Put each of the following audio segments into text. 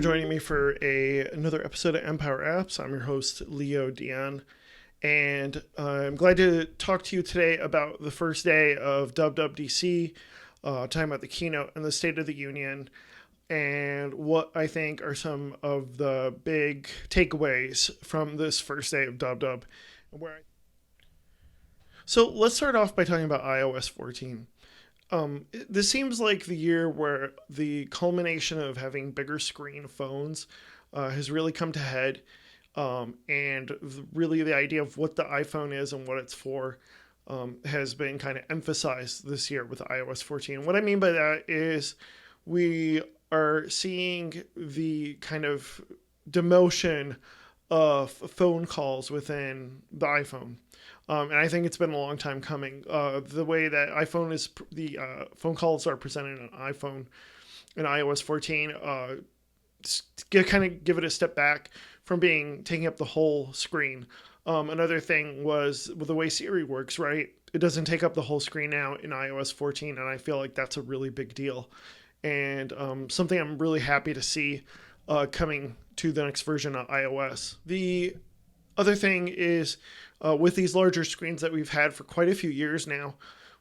joining me for another episode of Empower Apps. I'm your host, Leo Dion, and I'm glad to talk to you today about the first day of WWDC, talking about the keynote and the State of the Union, and what I think are some of the big takeaways from this first day of WW. So let's start off by talking about iOS 14. This seems like the year where the culmination of having bigger screen phones has really come to head. Really the idea of what the iPhone is and what it's for has been kind of emphasized this year with iOS 14. What I mean by that is we are seeing the kind of demotion of phone calls within the iPhone. And I think it's been a long time coming. The way that the phone calls are presented on iPhone and iOS 14, kind of give it a step back from taking up the whole screen. Another thing was with the way Siri works, right? It doesn't take up the whole screen now in iOS 14, and I feel like that's a really big deal. And something I'm really happy to see coming to the next version of iOS. The other thing is with these larger screens that we've had for quite a few years now,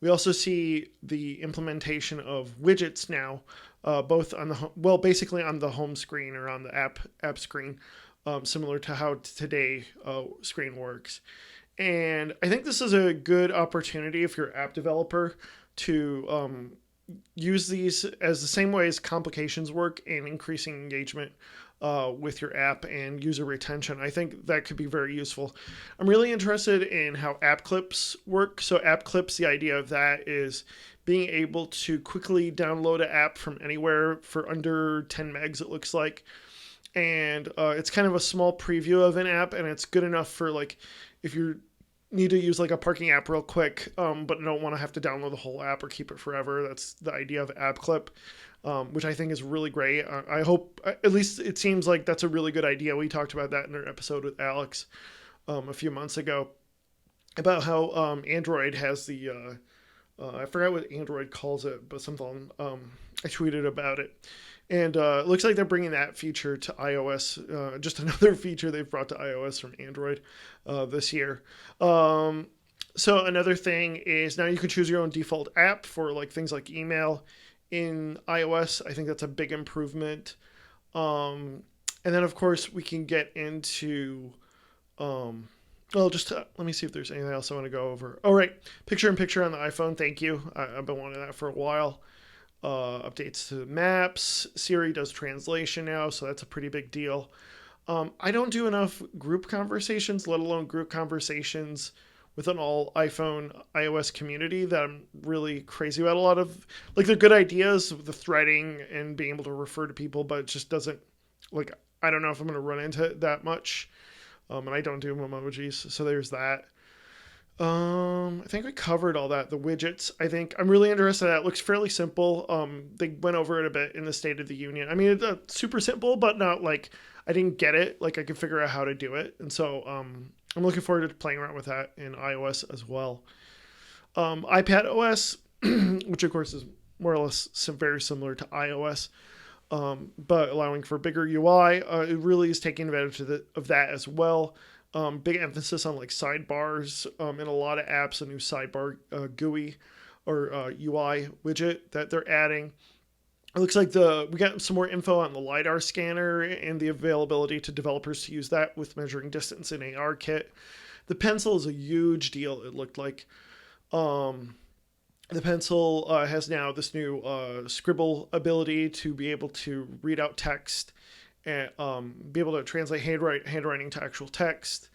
we also see the implementation of widgets now, both on basically on the home screen or on the app screen, similar to how today screen works. And I think this is a good opportunity if you're an app developer to use these as the same way as complications work in increasing engagement with your app and user retention. I think that could be very useful. I'm really interested in how app clips work. So app clips, the idea of that is being able to quickly download an app from anywhere for under 10 megs, it looks like. And it's kind of a small preview of an app, and it's good enough for like if you need to use like a parking app real quick, but don't want to have to download the whole app or keep it forever. That's the idea of app clip. Which I think is really great. I hope, at least it seems like that's a really good idea. We talked about that in our episode with Alex a few months ago about how Android has the, I forgot what Android calls it, but something, I tweeted about it. And it looks like they're bringing that feature to iOS, just another feature they've brought to iOS from Android this year. So another thing is now you can choose your own default app for like things like email in iOS. I think that's a big improvement. And then of course we can get into, let me see if there's anything else I want to go over. Oh, right. Picture in picture on the iPhone. Thank you. I've been wanting that for a while. Updates to maps. Siri does translation now, so that's a pretty big deal. I don't do enough group conversations, let alone group conversations with an all iPhone iOS community that I'm really crazy about. A lot of, like, they're good ideas, the threading and being able to refer to people, but it just doesn't, like, I don't know if I'm going to run into it that much. And I don't do emojis, so there's that. I think we covered all that. The widgets, I think I'm really interested in that. It looks fairly simple. They went over it a bit in the State of the Union. I mean, it's super simple, but not like I didn't get it. Like I could figure out how to do it. And so, I'm looking forward to playing around with that in iOS as well. iPadOS, which of course is more or less very similar to iOS, but allowing for bigger UI, it really is taking advantage of that as well. Big emphasis on like sidebars in a lot of apps, a new sidebar GUI or UI widget that they're adding. It looks like we got some more info on the LiDAR scanner and the availability to developers to use that with measuring distance in ARKit. The pencil is a huge deal, it looked like. The pencil has now this new Scribble ability to be able to read out text and be able to translate handwriting to actual text,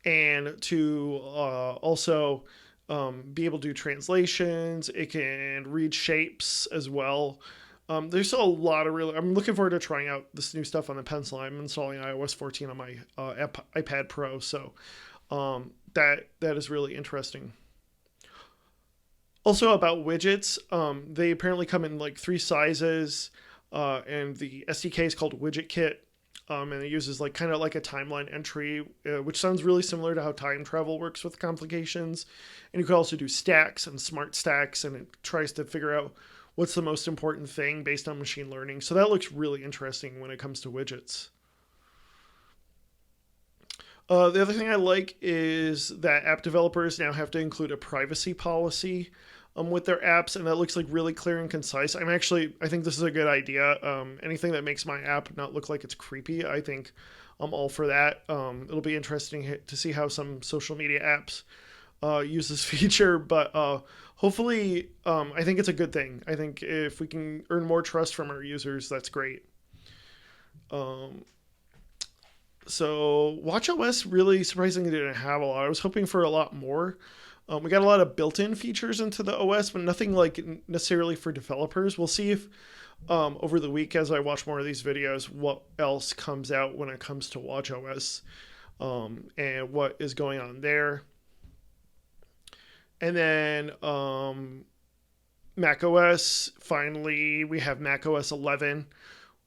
and to also be able to do translations. It can read shapes as well. There's still a lot of I'm looking forward to trying out this new stuff on the pencil. I'm installing iOS 14 on my iPad Pro, so that is really interesting. Also about widgets, they apparently come in like 3 sizes, and the SDK is called Widget Kit, and it uses like kind of like a timeline entry, which sounds really similar to how time travel works with complications. And you can also do stacks and smart stacks, and it tries to figure out what's the most important thing based on machine learning. So that looks really interesting when it comes to widgets. The other thing I like is that app developers now have to include a privacy policy with their apps, and that looks like really clear and concise. I think this is a good idea. Anything that makes my app not look like it's creepy, I think I'm all for that. It'll be interesting to see how some social media apps use this feature, but hopefully, I think it's a good thing. I think if we can earn more trust from our users, that's great. Um, So watchOS really surprisingly didn't have a lot. I was hoping for a lot more. We got a lot of built-in features into the OS, but nothing like necessarily for developers. We'll see if over the week as I watch more of these videos, what else comes out when it comes to watchOS and what is going on there. And then macOS, finally, we have macOS 11.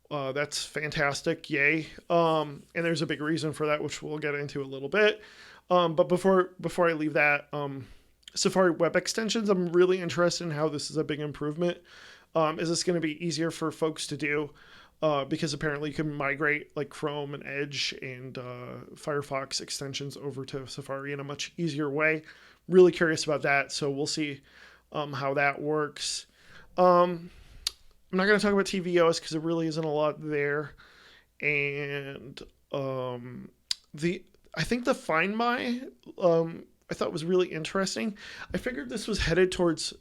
That's fantastic. Yay. And there's a big reason for that, which we'll get into a little bit. But before I leave that, Safari web extensions, I'm really interested in how this is a big improvement. Is this going to be easier for folks to do? Because apparently you can migrate like Chrome and Edge and Firefox extensions over to Safari in a much easier way. Really curious about that. So we'll see how that works. I'm not going to talk about tvOS because there really isn't a lot there. And the I think the Find My I thought was really interesting. I figured this was headed towards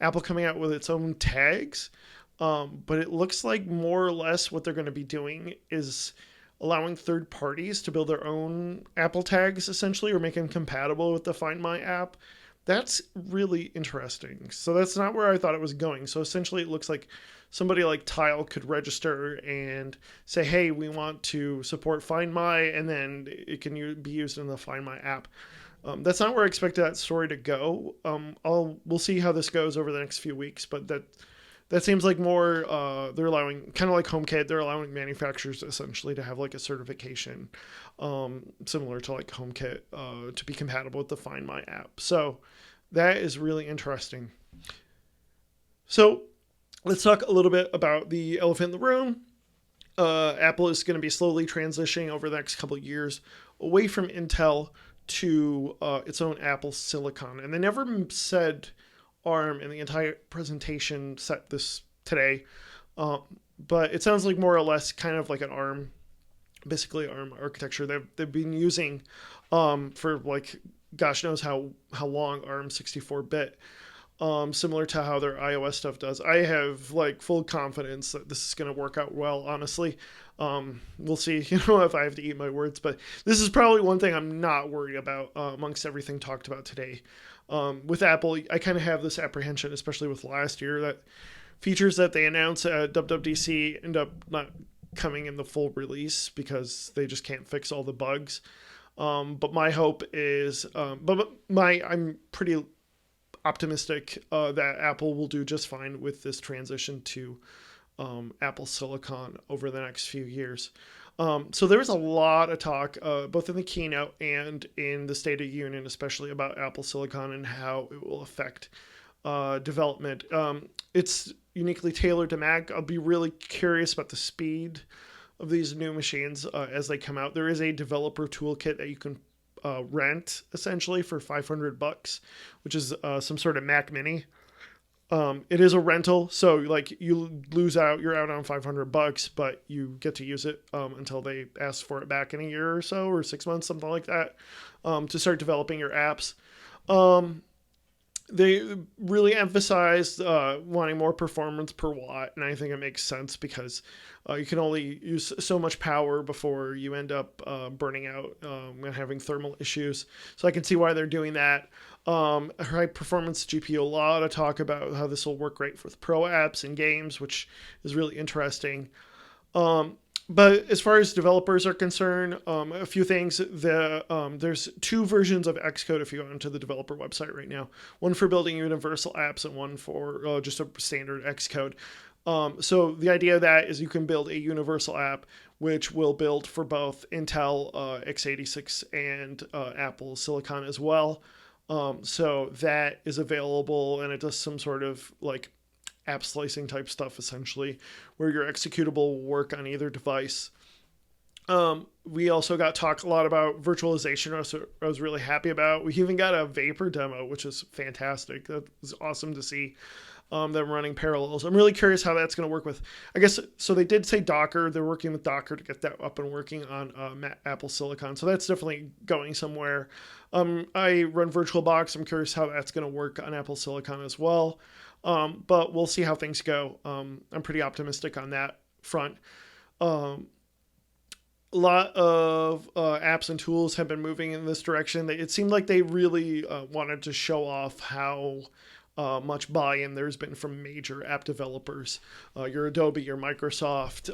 Apple coming out with its own tags, but it looks like more or less what they're going to be doing is allowing third parties to build their own Apple tags essentially, or make them compatible with the Find My app. That's really interesting. So that's not where I thought it was going. So essentially it looks like somebody like Tile could register and say, hey, we want to support Find My, and then it can be used in the Find My app. That's not where I expected that story to go. We'll see how this goes over the next few weeks, but that seems like more they're allowing, kind of like HomeKit, they're allowing manufacturers essentially to have like a certification similar to like HomeKit to be compatible with the Find My app. So that is really interesting. So let's talk a little bit about the elephant in the room. Apple is going to be slowly transitioning over the next couple of years away from Intel to its own Apple Silicon. And they never said ARM in the entire presentation set this today. But it sounds like more or less kind of like an ARM, basically ARM architecture they've been using for like gosh knows how long, ARM 64-bit. Similar to how their iOS stuff does. I have like full confidence that this is going to work out well, honestly. We'll see, if I have to eat my words, but this is probably one thing I'm not worried about amongst everything talked about today. With Apple, I kind of have this apprehension, especially with last year, that features that they announced at WWDC end up not coming in the full release because they just can't fix all the bugs. But my hope is, I'm pretty optimistic that Apple will do just fine with this transition to Apple Silicon over the next few years. So there was a lot of talk, both in the keynote and in the State of the Union, especially about Apple Silicon and how it will affect development. It's uniquely tailored to Mac. I'll be really curious about the speed of these new machines as they come out. There is a developer toolkit that you can rent essentially for $500, which is some sort of Mac Mini. It is a rental, so like you you're out on $500, but you get to use it until they ask for it back in a year or so, or 6 months, something like that, to start developing your apps. They really emphasized wanting more performance per watt, and I think it makes sense because you can only use so much power before you end up burning out and having thermal issues. So I can see why they're doing that. High performance GPU, a lot of talk about how this will work great for pro apps and games, which is really interesting. But as far as developers are concerned, a few things. There's two versions of Xcode if you go onto the developer website right now. One for building universal apps and one for just a standard Xcode. So the idea of that is you can build a universal app which will build for both Intel x86 and Apple Silicon as well. So that is available, and it does some sort of like app slicing type stuff, essentially, where your executable will work on either device. We also got talk a lot about virtualization. I was really happy about. We even got a Vapor demo, which is fantastic. That was awesome to see them running parallels. I'm really curious how that's going to work with, I guess, so they did say Docker. They're working with Docker to get that up and working on Apple Silicon. So that's definitely going somewhere. I run VirtualBox. I'm curious how that's going to work on Apple Silicon as well. But we'll see how things go. I'm pretty optimistic on that front. A lot of apps and tools have been moving in this direction. It seemed like they really wanted to show off how much buy-in there's been from major app developers. Your Adobe, your Microsoft.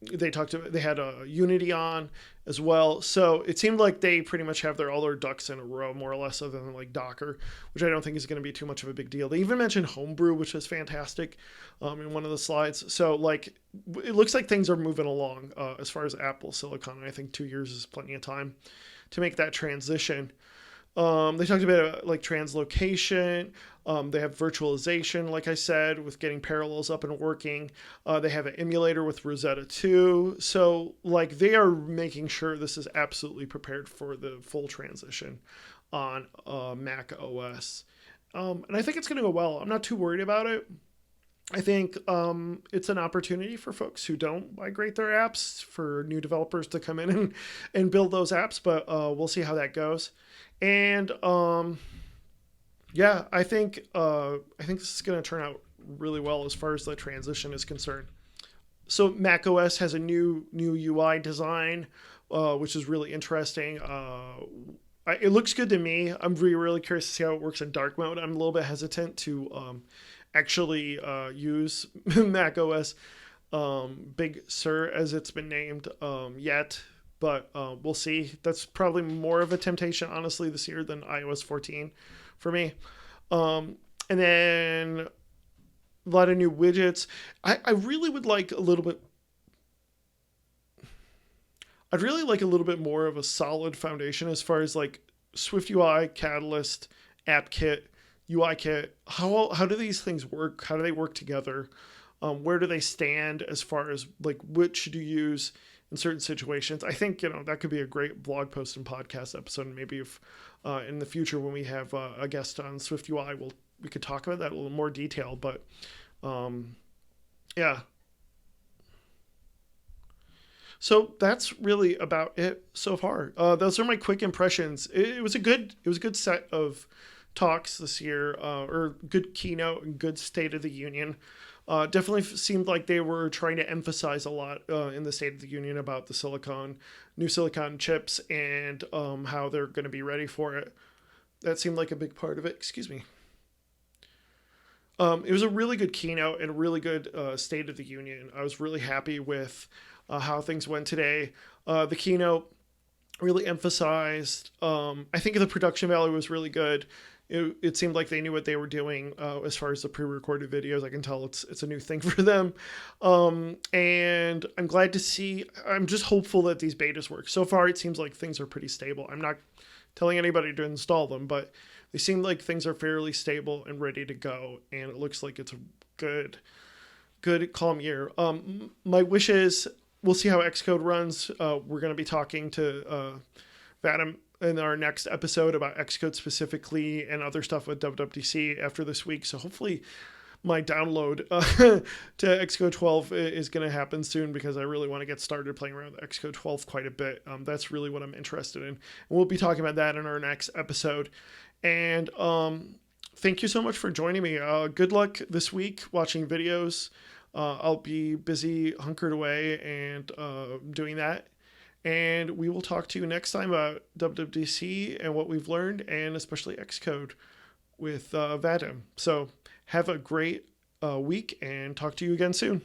They had Unity on as well. So it seemed like they pretty much have all their ducks in a row, more or less, other than like Docker, which I don't think is going to be too much of a big deal. They even mentioned Homebrew, which is fantastic, in one of the slides. So like, it looks like things are moving along as far as Apple Silicon. I think 2 years is plenty of time to make that transition. They talked about like translocation. They have virtualization, like I said, with getting parallels up and working. They have an emulator with Rosetta 2. So like they are making sure this is absolutely prepared for the full transition on Mac OS. And I think it's going to go well. I'm not too worried about it. I think it's an opportunity for folks who don't migrate their apps, for new developers to come in and build those apps, but we'll see how that goes. And yeah, I think this is going to turn out really well as far as the transition is concerned. So macOS has a new UI design, which is really interesting. It looks good to me. I'm really curious to see how it works in dark mode. I'm a little bit hesitant to actually use macOS Big Sur, as it's been named, yet. But we'll see. That's probably more of a temptation, honestly, this year than iOS 14 for me. And then a lot of new widgets. I really would like a little bit. I'd really like a little bit more of a solid foundation as far as like SwiftUI, Catalyst, AppKit, UIKit. How do these things work? How do they work together? Where do they stand as far as like which should you use in certain situations? I think, that could be a great blog post and podcast episode. And maybe if in the future when we have a guest on SwiftUI, we could talk about that a little more detail. But yeah. So that's really about it so far. Those are my quick impressions. It was a good set of talks this year, or good keynote and good State of the Union. Definitely seemed like they were trying to emphasize a lot in the State of the Union about the new silicon chips, and how they're going to be ready for it. That seemed like a big part of it. Excuse me. It was a really good keynote and a really good State of the Union. I was really happy with how things went today. The keynote really emphasized, I think the production value was really good. It seemed like they knew what they were doing as far as the pre-recorded videos. I can tell it's a new thing for them. And I'm glad to see, I'm just hopeful that these betas work. So far, it seems like things are pretty stable. I'm not telling anybody to install them, but they seem like things are fairly stable and ready to go. And it looks like it's a good calm year. My wish is we'll see how Xcode runs. We're going to be talking to Vadim in our next episode about Xcode specifically and other stuff with WWDC after this week. So hopefully my download to Xcode 12 is going to happen soon, because I really want to get started playing around with Xcode 12 quite a bit. That's really what I'm interested in. And we'll be talking about that in our next episode. And thank you so much for joining me. Good luck this week watching videos. I'll be busy, hunkered away, and doing that. And we will talk to you next time about WWDC and what we've learned, and especially Xcode with Vadim. So have a great week, and talk to you again soon.